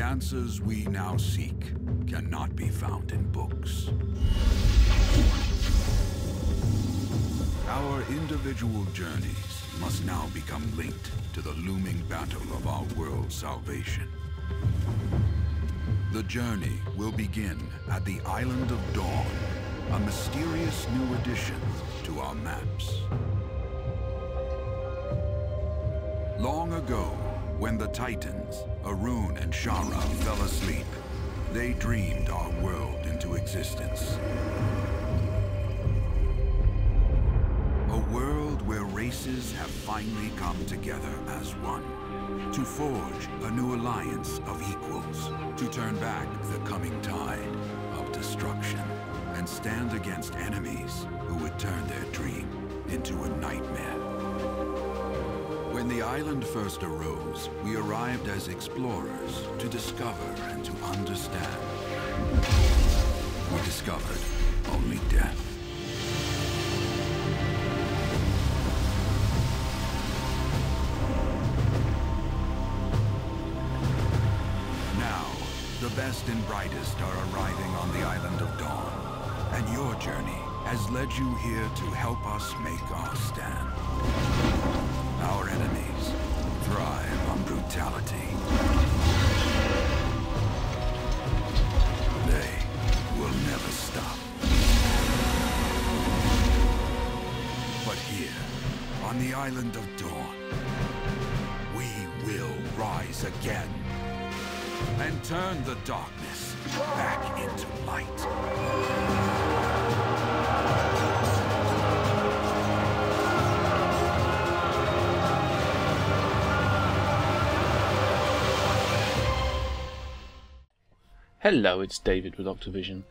answers we now seek cannot be found in books. Our individual journeys must now become linked to the looming battle of our world's salvation. The journey will begin at the Island of Dawn, a mysterious new addition to our maps. Long ago, when the Titans, Arun and Shara, fell asleep, they dreamed our world into existence. A world where races have finally come together as one, to forge a new alliance of equals, to turn back the coming tide of destruction, and stand against enemies who would turn their dream into a nightmare. When the island first arose, we arrived as explorers to discover and to understand. We discovered only death. Now, the best and brightest are arriving on the Island of Dawn, and your journey has led you here to help us make our stand. Our enemies thrive on brutality. They will never stop. But here, on the Island of Dawn, we will rise again and turn the darkness back into light. Hello, it's David with Octavision.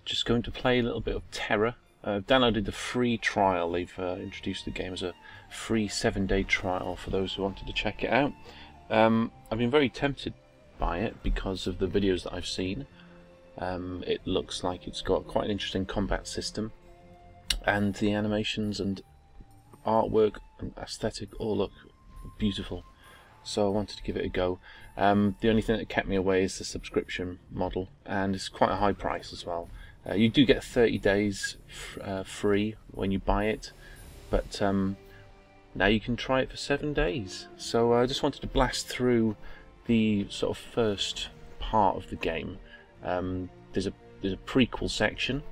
Just going to play a little bit of Tera. I've downloaded the free trial. They've introduced the game as a free 7-day trial for those who wanted to check it out. I've been very tempted by it because of the videos that I've seen. It looks like it's got quite an interesting combat system, and the animations and artwork and aesthetic all look beautiful. So I wanted to give it a go. The only thing that kept me away is the subscription model, and it's quite a high price as well. You do get 30 days free when you buy it, but now you can try it for 7 days. So I just wanted to blast through the sort of first part of the game. There's a prequel section,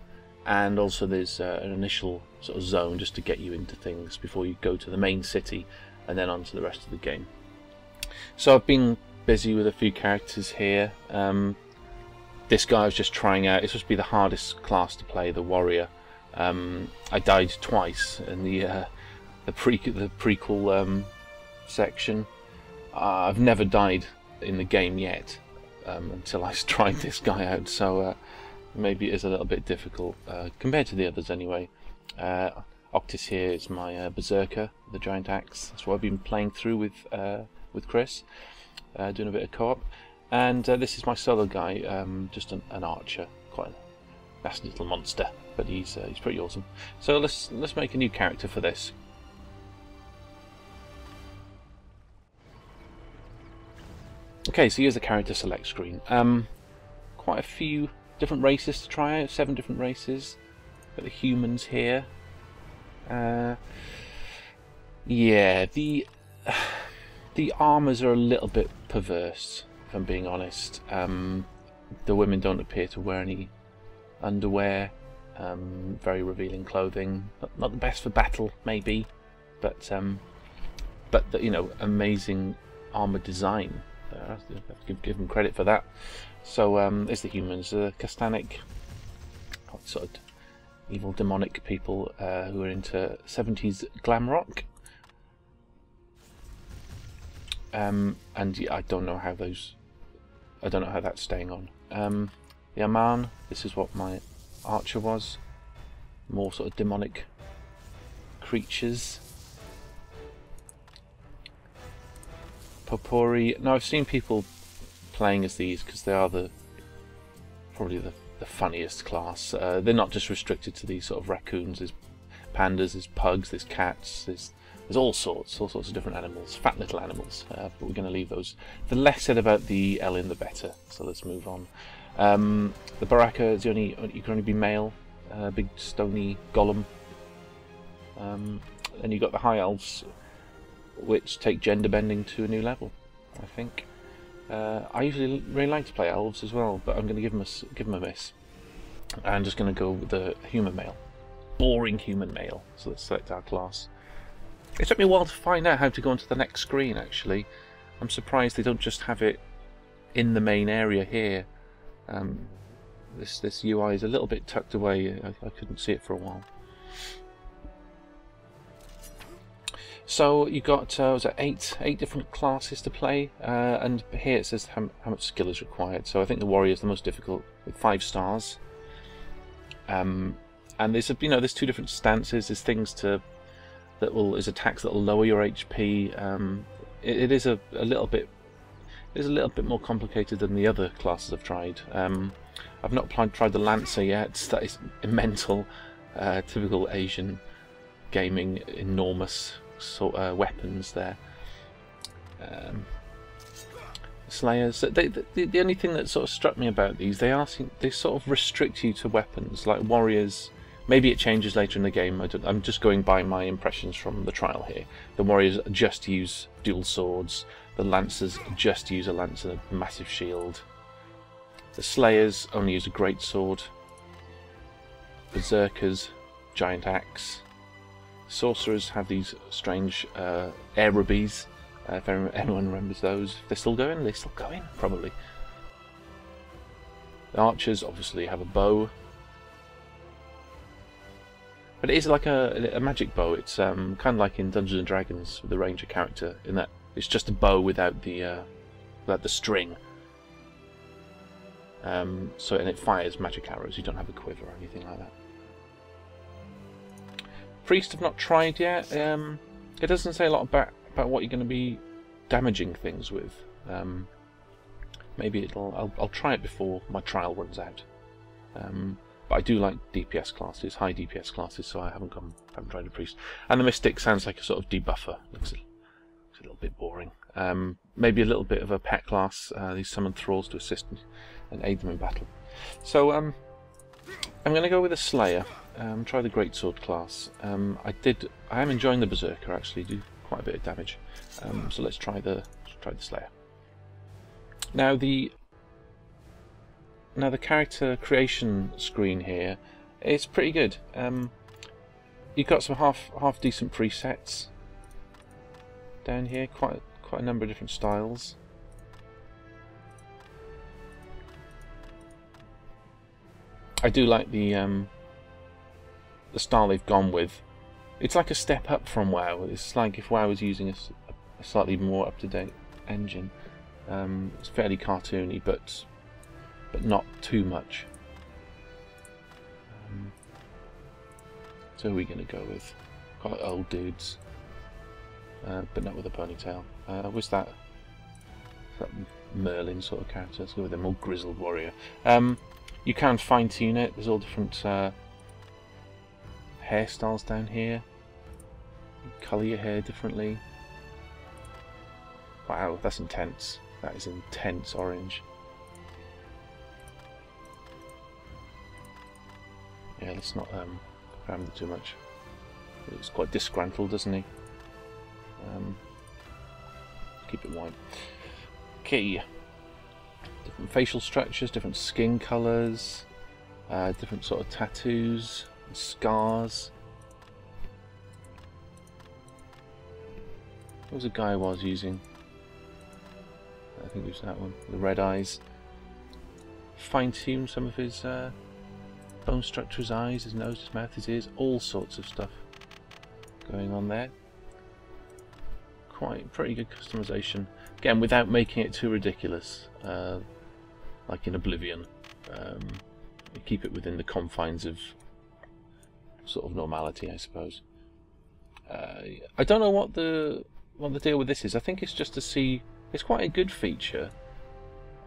and also there's an initial sort of zone just to get you into things before you go to the main city and then on to the rest of the game. So I've been busy with a few characters here. This guy I was just trying out. It's supposed to be the hardest class to play, the warrior. I died twice in the prequel section. I've never died in the game yet until I tried this guy out. So maybe it is a little bit difficult compared to the others anyway. Octis here is my berserker, the giant axe. That's what I've been playing through with Chris, doing a bit of co-op, and this is my solo guy, just an archer, quite a nasty little monster, but he's pretty awesome. So let's make a new character for this. Okay, so here's the character select screen. Quite a few different races to try out, 7 different races. Got the humans here. Yeah, the armors are a little bit perverse, if I'm being honest. The women don't appear to wear any underwear. Very revealing clothing. Not the best for battle, maybe, but the, you know, amazing armor design. I have to give them credit for that. So there's the humans, Castanic, sort of evil demonic people who are into 70s glam rock. And yeah, I don't know how that's staying on. The Aman, this is what my archer was. More sort of demonic creatures. Popori. Now I've seen people playing as these because they are probably the funniest class. They're not just restricted to these sort of raccoons. There's pandas, there's pugs, there's cats, there's There's all sorts of different animals, fat little animals, but we're going to leave those. The less said about the Ellen, the better. So let's move on. The Baraka is you can only be male, big stony golem. And you've got the High Elves, which take gender bending to a new level, I think. I usually really like to play elves as well, but I'm going to give them a miss. I'm just going to go with the human male. Boring human male. So let's select our class. It took me a while to find out how to go onto the next screen, actually. I'm surprised they don't just have it in the main area here. This UI is a little bit tucked away. I couldn't see it for a while. So you got was it eight different classes to play, and here it says how much skill is required. So I think the warrior is the most difficult with 5 stars. And there's there's 2 different stances. There's things there's attacks that will lower your HP. It is a little bit more complicated than the other classes I've tried. I've not tried the Lancer yet. That is mental. Typical Asian gaming, enormous weapons there. Slayers. The only thing that sort of struck me about these, they sort of restrict you to weapons. Like warriors, maybe it changes later in the game. I'm just going by my impressions from the trial here. The warriors just use dual swords. The lancers just use a lance and a massive shield. The slayers only use a great sword. Berserkers, giant axe. Sorcerers have these strange air rubies. If anyone remembers those. They're still going? They're still going? Probably. The archers obviously have a bow. But it is like a magic bow. It's kind of like in Dungeons and Dragons with the ranger character, in that it's just a bow without the string. And it fires magic arrows. You don't have a quiver or anything like that. Priest have not tried yet. It doesn't say a lot about what you're going to be damaging things with. Maybe I'll try it before my trial runs out. But I do like DPS classes, high DPS classes, so I haven't tried a priest. And the mystic sounds like a sort of debuffer. Looks a little bit boring. Maybe a little bit of a pet class. These summon thralls to assist and aid them in battle. So I'm going to go with a slayer. Try the greatsword class. I am enjoying the berserker actually. Do quite a bit of damage. So let's try the slayer. Now the character creation screen here is pretty good. You've got some half decent presets down here. Quite a number of different styles. I do like the style they've gone with. It's like a step up from WoW. It's like if WoW was using a slightly more up-to-date engine. It's fairly cartoony, but not too much. So who are we going to go with? Quite old dudes, but not with a ponytail. Was that Merlin sort of character? Let's go with a more grizzled warrior. You can fine-tune it. There's all different hairstyles down here. You colour your hair differently. Wow, that's intense. That is intense orange. Yeah, let's not cram it too much. He looks quite disgruntled, doesn't he? Keep it white. Okay. Different facial structures, different skin colours, different sort of tattoos, and scars. What was the guy I was using? I think it was that one. The red eyes. Fine-tune some of his bone structure, his eyes, his nose, his mouth, his ears, all sorts of stuff going on there. Pretty good customization. Again, without making it too ridiculous, like in Oblivion. You keep it within the confines of sort of normality, I suppose. I don't know what the deal with this is. I think it's just to see. It's quite a good feature.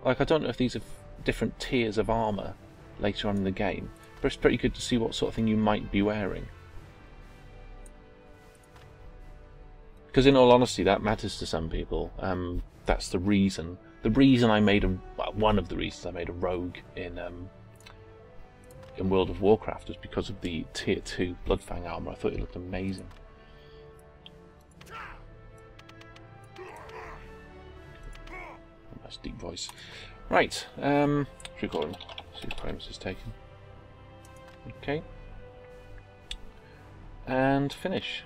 Like, I don't know if these are different tiers of armour later on in the game, but it's pretty good to see what sort of thing you might be wearing. because in all honesty, that matters to some people. That's the reason. The reason I made one of the reasons I made a rogue in World of Warcraft was because of the Tier 2 Bloodfang armor. I thought it looked amazing. Nice deep voice. Right, recording. See if Primus is taken. Okay. And finish.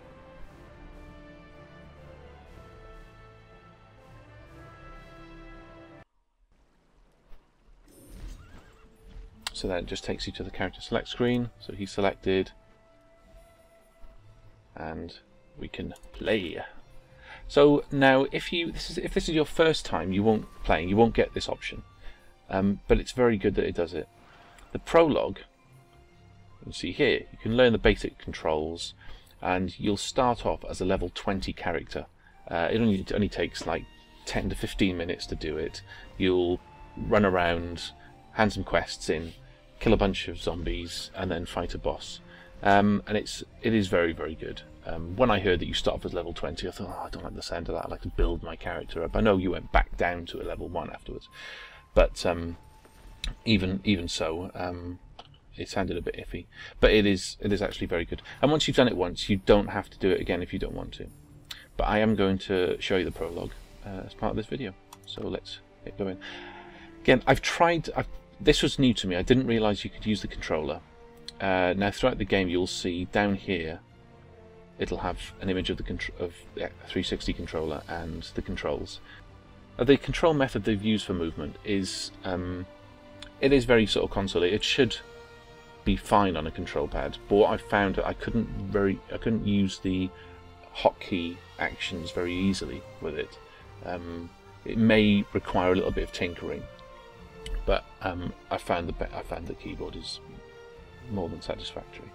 So that just takes you to the character select screen. So he's selected, and we can play. So now, if this is your first time, you won't get this option, but it's very good that it does it. The prologue, you see here, you can learn the basic controls, and you'll start off as a level 20 character. It only takes like 10 to 15 minutes to do it. You'll run around, hand some quests in, kill a bunch of zombies, and then fight a boss. And it is very, very good. When I heard that you start off as level 20, I thought, oh, I don't like the sound of that. I like to build my character up. I know you went back down to a level 1 afterwards, but even so, it sounded a bit iffy. But it is actually very good. And once you've done it once, you don't have to do it again if you don't want to. But I am going to show you the prologue as part of this video. So let's get going. Again, this was new to me. I didn't realise you could use the controller. Now throughout the game you'll see down here it'll have an image of the 360 controller and the controls. The control method they've used for movement is it is very sort of console-y. It should be fine on a control pad, but what I found that I couldn't use the hotkey actions very easily with it. It may require a little bit of tinkering. But I found the keyboard is more than satisfactory.